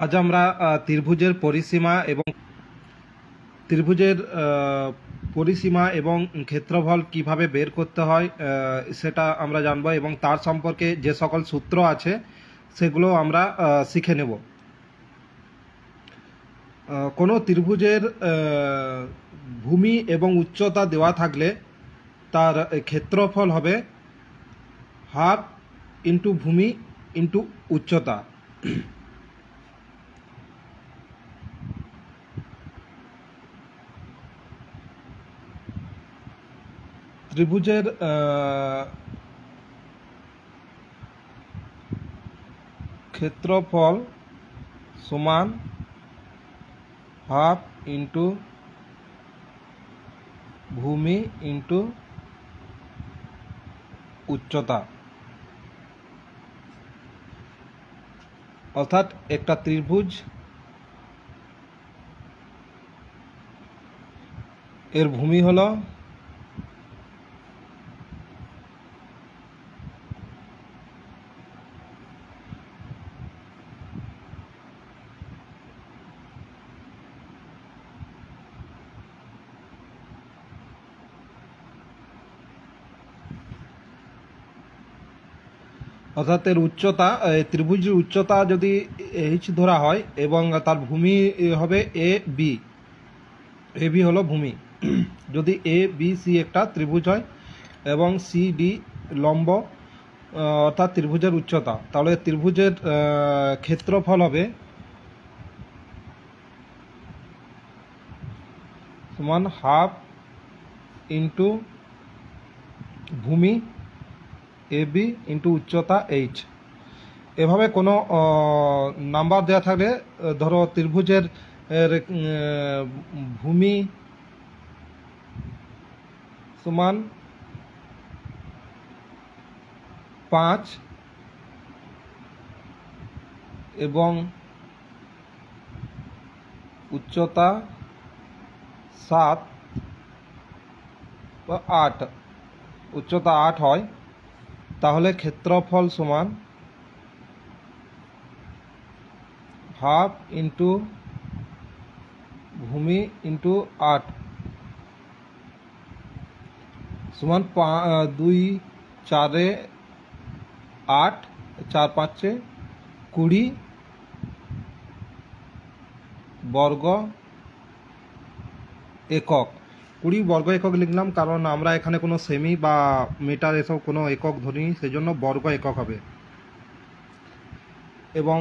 আজ আমরা ত্রিভুজের পরিসীমা এবং ক্ষেত্রফল কিভাবে বের করতে হয় সেটা আমরা জানবো, এবং তার সম্পর্কে যে সকল সূত্র আছে সেগুলো আমরা শিখে নেব। কোনো ত্রিভুজের ভূমি এবং উচ্চতা দেওয়া থাকলে তার ক্ষেত্রফল হবে হাফ ইন্টু ভূমি ইন্টু উচ্চতা। ত্রিভুজের ক্ষেত্রফল সমান হাফ ইন্টু ভূমি ইন্টু উচ্চতা। অর্থাৎ একটা ত্রিভুজ এর ভূমি হলো অর্থাৎ এর উচ্চতা, ত্রিভুজের উচ্চতা যদি এইচ ধরা হয় এবং তার ভূমি হবে এ বি হলো ভূমি। যদি এ বি সি একটা ত্রিভুজ হয় এবং সি ডি লম্ব, অর্থাৎ ত্রিভুজের উচ্চতা, তাহলে ত্রিভুজের ক্ষেত্রফল হবে সমান হাফ ইন্টু ভূমি এ বি ইন্টু উচ্চতা এইচ। এভাবে কোনো নাম্বার দেওয়া থাকলে, ধরো ত্রিভুজের ভূমি সমান 5 এবং উচ্চতা 7 বা 8, উচ্চতা 8 হয়, তাহলে ক্ষেত্রফল সমান হাফ ইন্টু ভূমি ইন্টু 8 সমান 2 4 8, 4 5 20 বর্গ একক। 20 বর্গ একক লিখলাম কারণ আমরা এখানে কোনো সেমি বা মিটার এসব কোনো একক ধরিনি, সেই জন্য বর্গ একক হবে। এবং